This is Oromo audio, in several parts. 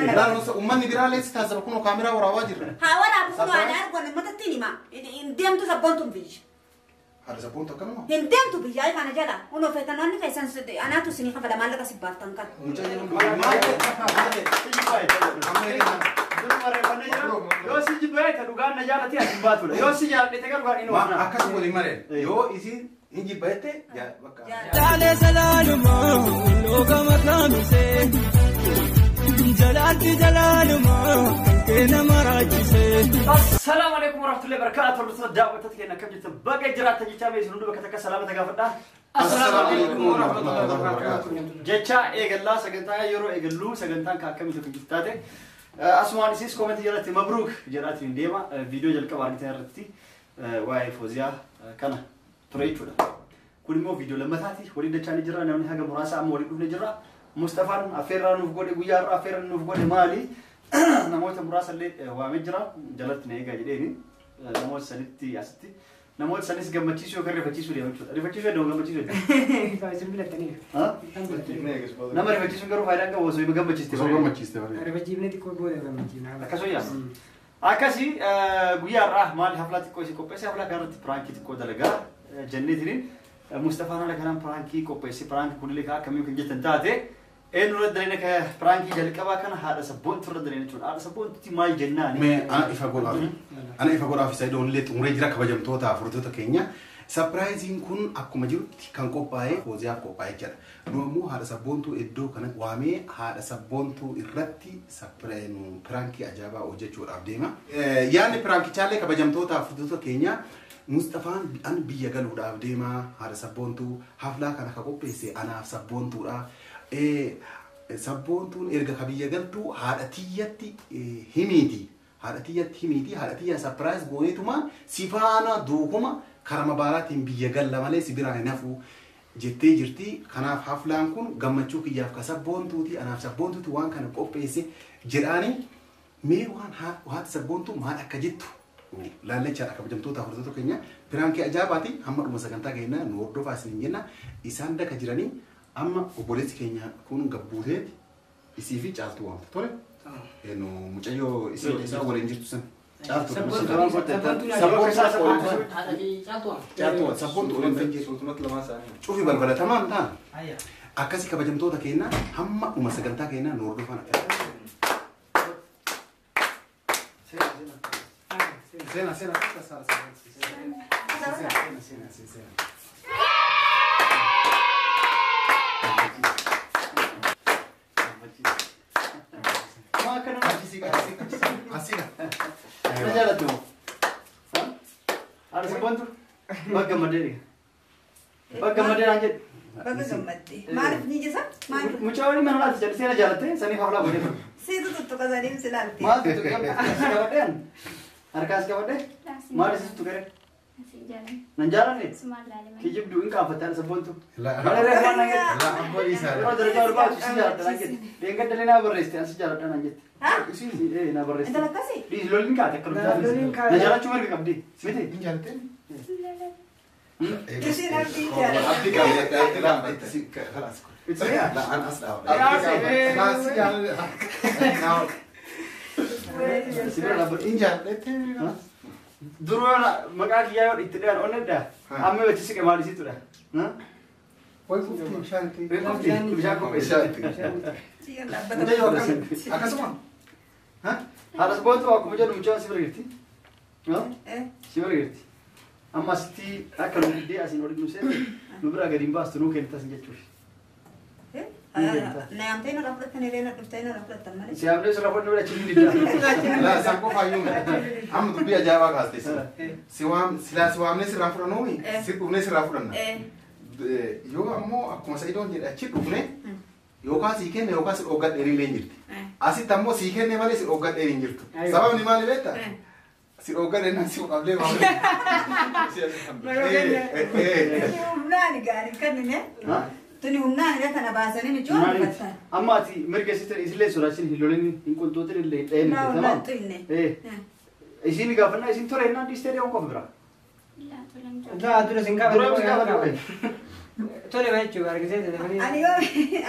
لا نص أمني برالي ستازر كونو كاميرا ورا واجر هاورا بكونو أنا أرجع لما تتني ما إنديم تسبونتم فيش هذا سبونتو كلامه إنديم تبي جاي كنا جلا ونو فتناني كيسان سد أنا تسني خبر ما لك سبار تنكر يوسي جبهة تلقان نجارة تيا تباتولا يوسي جالة تكر قال إنه ما أكاس بولي مرة يو إذا إنجي بيته يا بكا جالة سلالما لوكا مطلامسي جلالتي جلالما كنا مراجسي السلام عليكم ورحمة الله وبركاته الرسول دعوة تتكلم كم جت بقى جرات تجي تابع سنود بكتك سلامة تجافدا السلام عليكم ورحمة الله وبركاته جتشا إيجلا سجنتا يورو إيجلو سجنتا كم يتوقف جتاته أسمعني سيس كومنت جراتي مبروك جراتي نديما فيديو جلك وارجع تهرتي واي فوزيا كنا تريتولا كل مو فيديو لما تاتي وليد تشاني جرا نوني حاجة مراسة أم وليد كل جرا مصطفى أفيران نفقود ويار أفيران نفقود مالي نموت مراسة اللي وامجرا جلت نيجا جديني نموت سنتي أستي نموت سنس جمتيشو كرفتيشو ليه مشوت رفتيشو دو جمتيشو كويس بلا تاني ها نمر رفتيشو كرو فايدان كوسوي بجمتيشتي سوغا ماتشيسته رفتي بنتي كوي بوده بمتينا أكاسويا أكاسي ويار مال حفلات كويس كوبيس حفلة كانت برانكي تكو دلقا جنتين مصطفى أنا لكلام برانكي كوبيس برانك كل اللي كم يمكن جت انتهته إنه رد لنا كبرانكي جل كبا كان هذا سبون ترد لنا شون هذا سبون تي ماي جناني ما أنا إفقول عارف أنا إفقول عارف سيدون اللي تمرج رك بجم توتا فرطة كينيا سبرايزين كون أكو مجرد كان كوباي وزيا كوباي كذا نومو هذا سبون تو إدو كان وامي هذا سبون تو إرتي سبراينو برانكي أجابا أوجي أبديما يعني برانكي شالله كبجم توتا فرطة كينيا مصطفى أن بيجالو أبديما هذا سبون تو حفلة كان كوبيسي أنا سبون تو سبونتون إرجع خبيه قلتو هارتياتي هميدي هارتيا سبرايز بونيتوما سيفانا دوكما كرام بارات بيجال لمالي سبيرا نافو جرتي كنا حفلان كون جمعتشوك ياف كسبونتو تي أنا سبونتو وان كان كوبيسي جراني مي وان سبونتو ما أكجتو لا لا شرا كبجمتو تفرزتو كينيا برانكي أجاباتي هم مسكنتا كينا نوردو فاسنينجنا إساندا كجراني أما وبوليس كينيا كونوا جبوتات يصير في جالتو وام تطلع إنه مجايو يصير ولا ينجر تسن جالتو سبون تقولين فينجر شوفي بالبلة تمام تان أكاسي كبجمتو تا كينا هم ومسكنتا كينا نوردو فانا سينا ما كانوا أسينا نجارته هذا سبونتو بقى مدري أنجد بقى جمدي ما عرف نيجي صح ما عرف مشاوري من الله تجلس سينا جالته سني خبلا بدي سيدو تطو كذا سلالتي ما تطو كم أركاس كبده ما رسيت تكره نجارة ليه كيجيب دوين كافتان سبونتو لا أنا رأي ما نجد لا أبغى يسأل أنا درجة أربعة سجارة نجد لينك دلنا بريستي أنا سجارة نجد ها إيه نبريستي أنت لكاسي دي لولين كاتك كلام نجارة شو مركب دي سمعتي إن جالتين كسين أبدي أبدي كذا لا خلاص لا أنا أصلا إن جالتين درونا مقاك يا ولد إتدان أنا ده أمي بتشيك مالي سيتو ده ها ويفوتي شانتي أكاسمان ها هذا سبونتو أكو مجال مجال سيبريرتي ها سيبريرتي أما ستي أكلوا بدي أسين ولد نسيت نبرة قديم باس تنو كنت تسنجت شوي نعمتين رفلت نيرين رفتين رفلت تمالي سيابني سرافون نبرة تشيني ده لا سامكو فايوم أم تبي أجاوا كاستيس سوام نسي رافرنوي سيبو نسي رافرنا يو أمو أكو مسايدون جد أشيب بفني يوكا سيكين يوكا سير أوغاد إيرين لينجرت أسي تامو سيكين نمالي سير أوغاد إيرين جرتو سبب نمالي بيتا سير أوغاد إيرين سير قبله ناني قاري كنني توني همنا هذا كنا باسني نجوا بفتح أما تي مركزي ترى إسلام سوراشين هيلولين إن كنت تقول اللي لا تيني إيه إسيني كافنا إسين ترى هنا ديستري أو كفرة لا أدري سنكابر Tole baay'ee argisee jedhanii.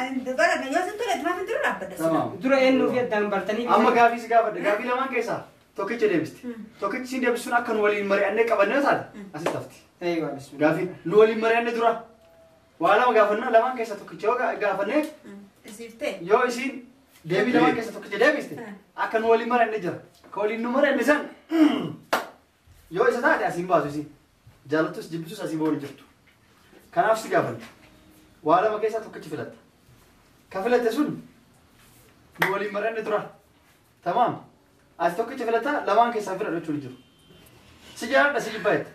Ani dubara na yoo sintu leet maaf dura dhaabbata. Tamam. Dura eenyu fi addaan bartanii. Amma gaafii si gaafadha. Gaafii lamaan keessaa tokkicha deebisti. Tokkichi si deebisuun akka nu waliin mari'annee qabannee taate asitti hafti. Eeyyuu bismillah. Gaafii nu waliin mari'annee dura. Waa lama gaafannaa lamaan keessaa tokkicha yoo gaafannee Isiftee. yoo isiin deebii lamaan keessaa tokkicha deebiste akka nu waliin mari'annee jira. Ka waliin nu mari'anne san yoo isa taate asiin baasu isiin. Jaalattus jibbisus asii boonu jirtu. Kanaaf si gaafanna. Waa lama keessaa tokkichi filatta. Ka filatte sun nu waliin mari'annee tura. Tamaam. Ati tokkicha filatta lamaan keessaa filadhu jechuun jiru. Si jaaladha si jibbaa jetta.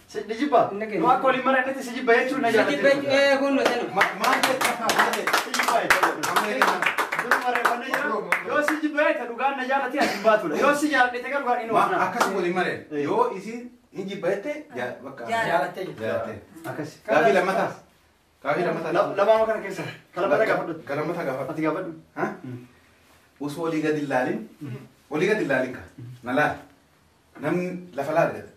Si jibbaa. Nu akka waliin mari'annetti si jibbaa jechuun na jaalatte. Kun nu sanu. Maal jetta? Si jibbaa jetta. Dura mari'annee jira. Yoo si jibbaa jetta dhugaan na jaalatti ati hin baatudha. Yoo si jaaladhe ta'e dhugaan inni waan. Akkas waliin mari'an. Yoo isin hin jibbatte bakka Jaalattee jirti. jaallatte. Akkas. Gaafii lammataa. Gaafii lammataa. Lamaan kana keessa. Kalamata gaafadhu. Galamata gaafadhu. Ati gaafadhu. Ha? Osoo walii gadi ilaalin. Walii gadi ilaalin ka. Na laal. Namni lafa laal gadi.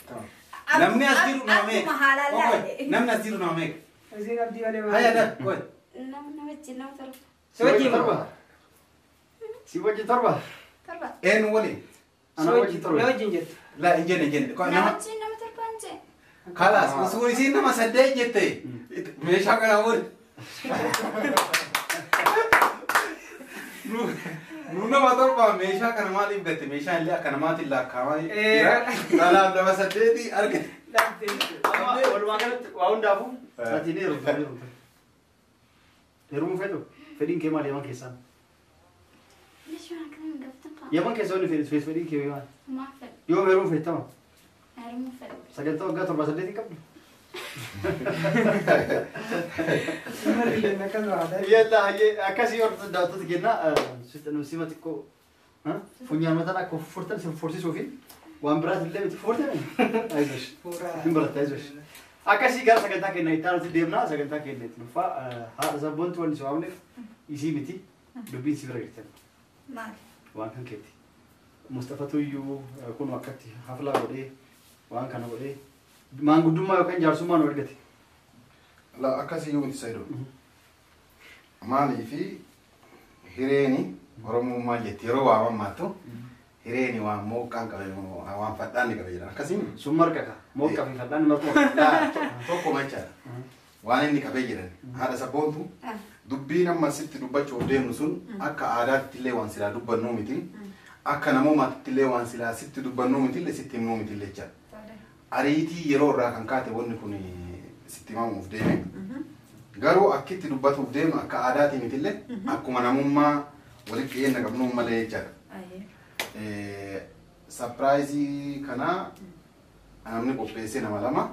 Namni as jiru nama meeqa? Akkuma haalaan laale. Namni as jiru nama meeqa? Isin abdii malee maal. Hayya da. Qoy. Nama wajjin nama torba. Si wajjin torba. Si wajjin torba. Torba. Eenyu waliin? Ana wajjin torba. Na wajjin jettu. La hin jenne hin jenne. Nama wajjin nama torbaan jee. Kalaas osoo isiin nama saddeet jette meeshaa kana waliin. Nu nama torba meeshaa kana maaliif gatte meeshaa illee akka namaatiin laakkaawaa jira. Kanaaf nama saddeeti argate. Amma walumaa galatti waa hundaafuu ati ni heerumtu. Heerumuu fedhu fedhiin kee maal yaman keessaa? Bishaan akka nama gaafatan qaba. Yaman keessa wanni fedhiin kee maal? Maaf fedha. Yoo heerumuu fedhama Heerumuu fedha. sagantaa waggaa torba saddeetii qabdu. Marri nakkan waada. Yalla akkasii horta daawwattoota kennaa sima xiqqoo funyaan mataan akka furtan si fursiisuufi waan biraati illee miti furtan aizosh hin baratta aizosh akkasii gara sagantaa kennaa itti aanutti deemnaa sagantaa kennaa itti dhufaa haadha sabboonti wanni si waamneef isii miti dubbiin si bira jirtan Maali? waan kan keetti Mustafatu iyyuu kun akkatti haflaa godhee waan kana godhee maanguddummaa yookaan jaarsummaa nu argate. La akkasii yoo miti sayidu. Maalii fi hireeni Oromummaa jetti yeroo waa mammaattu hireeni waan mooqqaan qabe waan fadhaanni qabe jedhan akkasiin Sun marqa ka mooqqa fi fadhaan marquma. tokko machaadha. Waan inni qabee jedhan haadha sabboontu dubbii nama sitti dubbachuuf deemnu sun akka aadaatti illee waan silaa dubbannu miti akka namoomaatti illee waan silaa sitti dubbannu miti illee sitti himnu miti illee jecha. Ariitii yeroo irraa kan kaate wanni kun sitti himamuuf deeme. Garuu akkitti dubbatuuf deemu akka aadaatii miti illee akkuma namummaa walitti dhiyeenya qabnu malee jechaadha. Sapiraayizii kana namni qopheessee nama lama.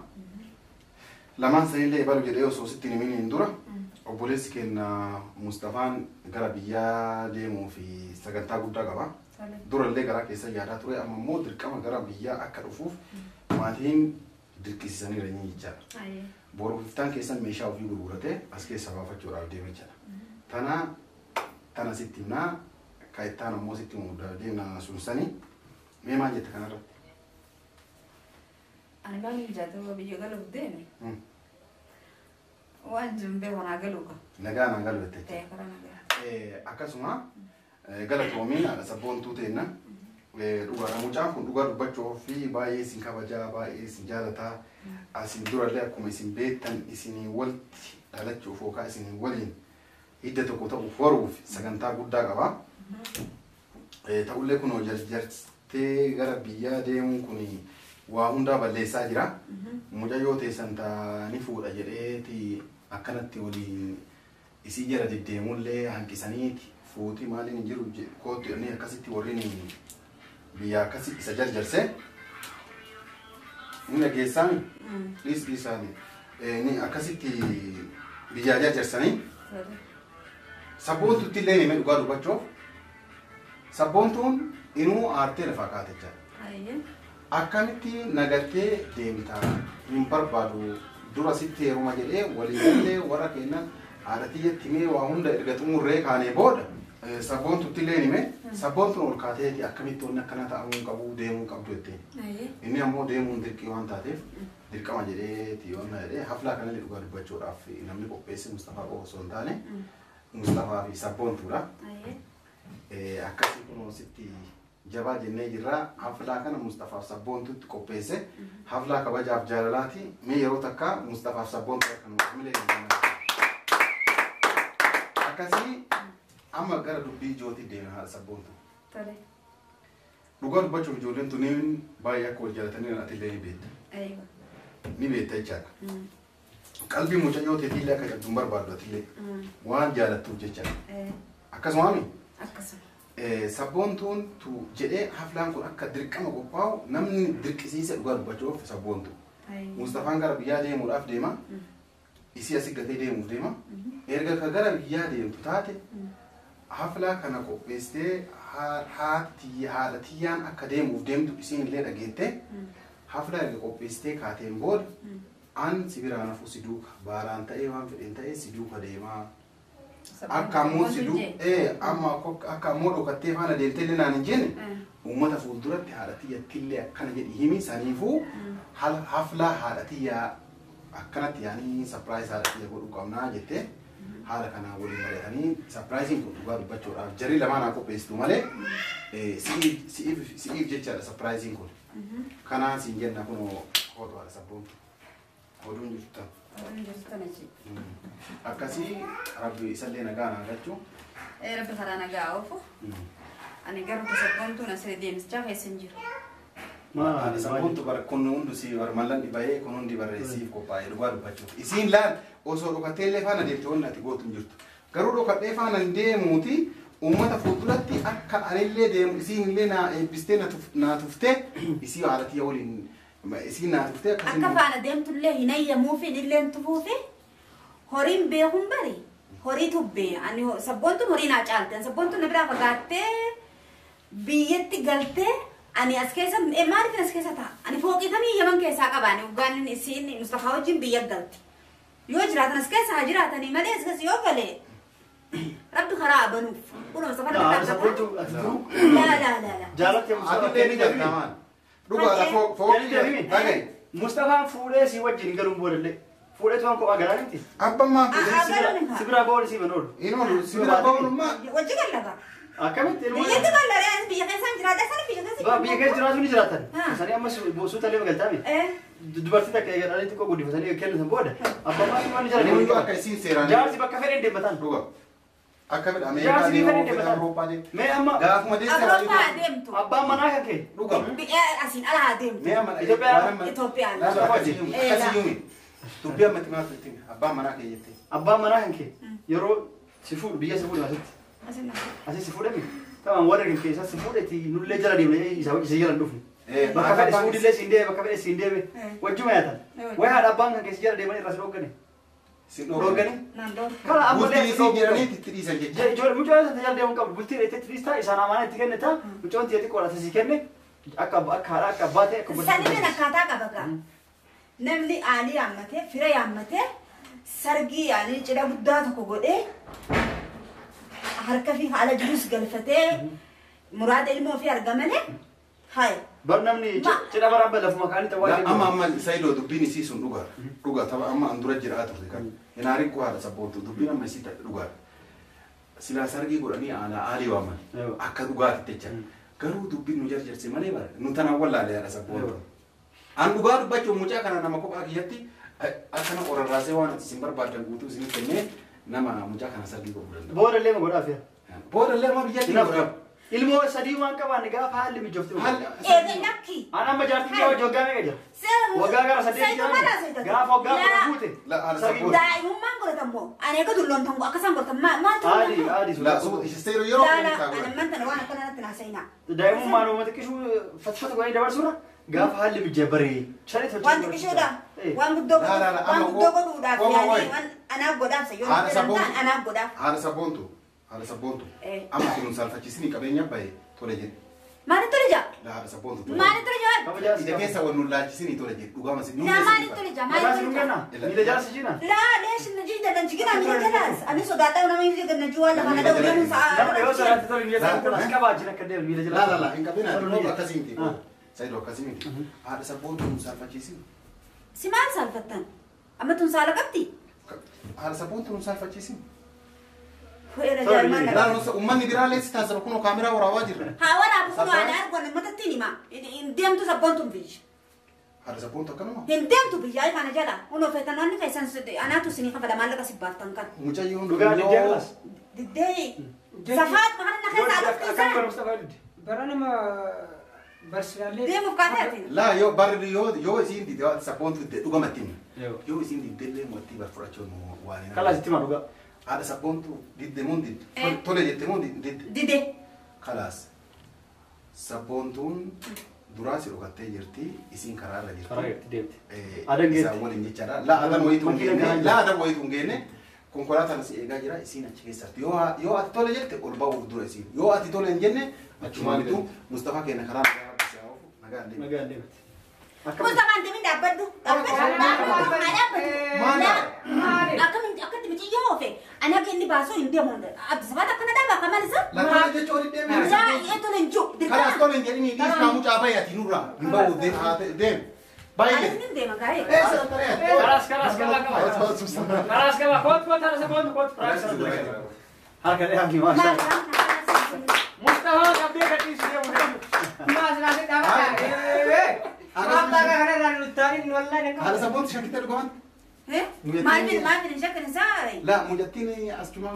Lamaan sanillee ebalu jedhee osoo sitti himin hin dura obboleessi keenya Mustafaan gara biyyaa deemuu fi sagantaa guddaa qaba. Durallee gara keessa yaadaa ture amma immoo dirqama gara biyyaa akka dhufuuf maatiin dirqisiisanii jiranii jechaadha. Boru iftaan keessan meeshaa ofii gurguratee as keessa baafachuudhaaf deeme jechaadha. Tana sitti himnaa ka ittaan ammoo sitti himuudha deemna sunsanii mee maal jette kanarratti? Ani baan mijaatuma biyya galuuf deeme. Waan jimbee kanaa galuuka. Nagaa naan galu jette. Ta'e karaa nagaa. Akkasuma galatoomiin haadha sabboontuu teenna dhugaadha. Mucaan kun dhugaa dubbachuuf fi baay'ee isin kabajaa baay'ee isin jaalataa asin durallee akkuma isin beektan isinii walitti dhalachuuf yookaan isinii waliin hidda tokko ta'uuf horuuf sagantaa guddaa qaba. Ta'ullee kunoo jarjartee gara biyyaa deemuun kun waa hundaa balleessaa jira. Mucayyoo teessan ni fuudha jedheeti akkanatti waliin isii jala deddeemullee hanqisaniiti fuutii maaliin hin jiru kootti jedhanii akkasitti warreen biyya akkasi isa jarjarsee inni dhageessaan dhiisaan ni akkasitti biyyaa jarjarsanii sabboontutti illee himee dhugaa dubbachuuf sabboontuun inuu aartee lafaa kaatechaa akkamitti nagartee deemtaa hin barbaadu dura sitti heeruma jedhee waliin illee warra keenya haadha tiyyatti himee waa hunda erga xumurree kaanee booda Sabboon tutti illee nime sabboon tun ol kaateeti akkamitti wanni akkana ta'amuu qabu deemuu qabdu jettee. Inni ammoo deemuun dirqii waan taateef dirqama jedheeti yoonna jedhee haflaa kanallee dhugaa dubbachuudhaaf namni qopheesse Mustafaa osoo hin taane Mustafaa fi sabboon tuudha. Akkasii kun sitti jabaa jennee jirra haflaa kana Mustafaaf sabboon tutti qopheesse haflaa kabajaaf jaalalaati mee yeroo takka Mustafaaf sabboon tuudha kan milee akkasii amma gara dubbii ijootii deema haala sabboontu. Tole. Dhugaa dubbachuuf ijoolleen tuniin baay'ee akka wal jaalatanii ati illee ni beekta. Ni beekta jechaadha. Qalbii mucayyoo teetillee akka qabdu hin barbaaddu atillee waan jaalattuuf jechaadha. Akkasumaami? Akkasuma. Sabboontuun tu jedhee haflaan kun akka dirqama qophaa'u namni dirqisiise dhugaa dubbachuuf sabboontu. Mustafaan gara biyyaa deemuudhaaf deema. Isii asii gatee deemuuf deema. Erga ka gara biyyaa deemtu taate haflaa kana qopheessitee haadha tiyyaan akka deemuuf deemtu isiin illee dhageettee haflaa erga qopheessitee kaateen booda an si biraan hafu si duuka baaraan ta'ee waan fedhen ta'ee si duuka deemaa akka ammoo si akka ammoo dhokattee faana deemtee illee naan hin jenne uummata fuulduratti haadha tiyyattillee akkana jedhi himi saniifuu haflaa haadha tiyyaa akkanatti yaanii sapiraayis haadha tiyya godhuu qabnaa jettee haala kana waliin bareedanii sapiraayiziin kun dhugaa dubbachuudhaaf jarri lamaan haa qopheessitu malee si'iif jechaadha sapiraayiziin kun. Kanaan siin jenna kun hodhu haala sabboontu. Oduun jirtu. Oduun jirtu kana ji. Akkasii rabbi isallee nagaa naa galchuu. Rabbi karaa nagaa oofu. Ani garuu sabboontu na siree deemsichaa keessa hin jiru. Sabboontu kun hundi si mallan dhibahee kun hundi barreessiif qophaa'ee dhugaa dubbachuuf. Isiin laal osoo dhokattee illee faana deemte wanni ati gootu hin jirtu. Garuu dhokadhee faana hin deemuuti uummata fuulduratti akka anillee deemu isiin illee naa eebbistee naa tuftee isii haala tiyya waliin isiin naa tuftee akkasiin. Akka faana deemtullee hin ayyamuufi illee tufuufi horiin beekuun bari horii tubbee ani sabboontuun horii naa caalte sabboontuun na biraa fagaattee biyyatti galtee. Ani as keessa maaliif as keessa ta'a? Ani fooqii kamii Yaman keessaa qabaani ugaan isiin Mustafaa wajjin biyya galti. Yoo jiraatan as keessa haa jiraatanii malee as keessa yoo galee rabbi karaa banuuf. Kun Mustafaa nama dhaabata. La. Jaalatti Mustafaa ni jalqamaan. Dhugaadha fooqii dhagaye. Mustafaan fuudhee si wajjin galuun boodallee. Fuudhee tuwaan kophaa garaa miti. Abbammaa sibira boodi si banoodhu. Inoonu sibira boodummaa. Wajji gallaga. Akkamitti ilmoo biyyatti gallaga biyya keessaan jiraata sana biyya keessaan. Biyya keessa jiraatu ni jiraatan. Sanii amma boosuu talee magaltaame. Dubartii takka eegalee xiqqoo guddifatanii kennisan booda. Abbammaa waan ni jiraatan. Inni akka isiin seeraan. Jaarsi bakka fedhan deematan. Dhuga. Akka fedha Ameerikaa deemuu Awurooppaa deemu. Mee amma gaafuma Awurooppaa deemtu. Abbaan manaa kan kee. Dhuga. Asiin alaa deemtu. Mee amma Itoophiyaa. Akkasii yuumi. Dubbii ammatti maal fittiin abbaan manaa kee jettee. Abbaan manaa kan kee yeroo si fuudhu biyya si fuudhu asitti. Asii si fuudhami. Tamaan warra kan keessaa si fuudhetti nullee jala deemnee isa wajji si jala dhufne. Bakka fedhe si fuudhillee siin deeme bakka fedhe siin deeme wajjuma yaatan. Wayi haadha abbaan kan keessa jala deemanii irraa si dhooggane. Si dhooggane. Kala ammallee si jiranii itti dhiisan jecha. Ijoollee mucaa isa jala deemuun qabdu bultii dheettee dhiistaa isaan amaana itti kenneta mucaan tiyya xiqqoodha si kenne akka haadha akka abbaa ta'e akka bultii. Sanii akkaataa qaba gaa. Namni aalii yaammatee fira yaammatee sargii aalii cidha guddaa tokko godhee harka fi haala jirus galfatee muraada ilmoo fi argamane hay bar namni cidha barabba lafuma kaanii ta'uu waan amma sayyidoo dubbiin isii sun dhugaa tapha amma an dura jira turte kan hinaari ku haadha sabboontu dubbiin amma isii dhugaa silaa sargii godhanii aalii waaman akka dhugaatti jecha garuu dubbiin nu jarjarse malee bara nu tanaan wallaalee haadha sabboontu an dhugaa dubbachuun mucaa kana nama kophaa kiyyatti akkana qorarraasee waan ati isin barbaadan guutuu isin kennee nama mucaa kana sargii godhuu danda'a. Boodallee ma godhaaf yaa? Boodallee ma biyyatti godhaaf. Ilmoo sadii waan qabaanne gaafa haalli mijoofte. Nakki. An amma jaartii kee wajji waggaa meeqa jira? Waggaa gara saddeetii jira. Gaafa waggaa kudha fuute. Daa'imummaan godhatammoo ani eega dulloon tango akkasaan godhatan maaltu aadi seeroo yeroo anamman tana waan akkanatti naasayinaa. Daa'imummaan uummata qishuu fatfata godhanii dabarsuudha. Gaafa haalli mijee baree shanii tolchee. Waan xiqqishoodha. Waan guddoo godhuudhaaf yaanii anaaf godhaaf sayyoo anaaf godhaaf. Haala sabboontu. Amma kun saalfachiisni qabeenya bahe tole jedhe. Maali tole jaa? Haala sabboontu. Maali tole jaa? Ija keessa wannu laalchisini tola jedhu dhugaama si لا ما نتولي جماعة Mila jala si jina. لا ليش نجي ده نجي كنا من جلاس أنا صدقت أنا ما يجي ده نجوا ولا أنا ده ولا Nama yoo مسا salaatti tole mila jala kana skaba jina kadde mila jala. La hin qabina dhugaa akkasiin Sayyidu akkasiin miti haadha sabboontuun saalfachiisin سمان سالفتان أما تنسالك أبتي haadha sabboontuun saalfachiisin هو رجال ما La nusa ummanni biraa leessi taasisa kunoo kaameraa waraabaa jirra هاولا بكونوا على أرجو ما تتيني ما إن ديمتو سبونتم فيش haadha sabboontu akkanuma إن ديمتو فيش أي كان جلا ونو فتناني كيسان أنا تسيني خبلا ما لك سبارتان كان mucayyoon Dhugaa ni jaalas. دي سفات ما أنا Yoo نخيل akka تعرف bara كيسان Mustafa Didi. Baranama barsiisallee. دي مفكاتين La yoo isiin dide haadha sabboontu dide dhugamatti Yoo. yoo isiin diddeellee mootii bar fudhachuun waan hin Kala sitti ma dhuga. haadha sabboontu didde mun didde tole jette mun didde دي kalaas sabboontuun duraa si dhugattee jirti isiin karaarra Karaa jirti irratti deemte. Adan geette. geette. Waliin jechaadha. La adan wayitu hin Makiina geenne. kanaan La adan wayitu hin geenne. Konkolaataan si eegaa jira isiin achi keessatti. Yoo ati tole jette ol ba'uuf dura isiin. Yoo ati tole hin jenne achumaanitu Mustafaa keenya karaa nagaa bishaa oofu nagaa deema. Nagaa deemte. مصطفى أنت من دابدو أكمل تمشي يوفي أنا كني باسو إندي مون أبد سبات أكنا دابا كمان زا La tole jechuun ol deema. لا يتولنجو Kalaas tole hin jedhini dhiis naamu caabaa yaati nurraa. Hin ba'u deem. Baay'ee. أنا من ديما قاعد Eessa taree? Karas kala qaba. Karas qaba. Kot harasa kot. Harka dee hangi ما maasha. Mustafa qabdee gadhiisu deemu deemu. Maasiraasii dhaabata. Maamlaa kana irraa nuttaaniin wallahi Haadha sabboontu shakkittee dhugaman? ما في نشكل نساي La mucattiin as cuma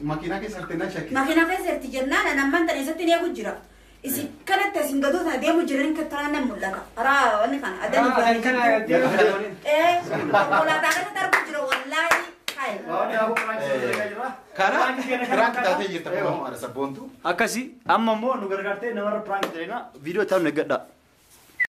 makiinaa keessa harteenaa shakkii. ما هنا في سرت جنان أنا ما أنت نسيت نيا كجرا إذا كانت تسنجدو ثنا ديا مجرين كترانا ملكا أرا أنا كان أدنى إيه ولا تعرف ترى كجرا والله هاي Kana prank taatee jirta haadha sabboontu. Akkasi amma immoo nu gargaartee namarra prank ta'ina viidiyoo ta'u neggadha.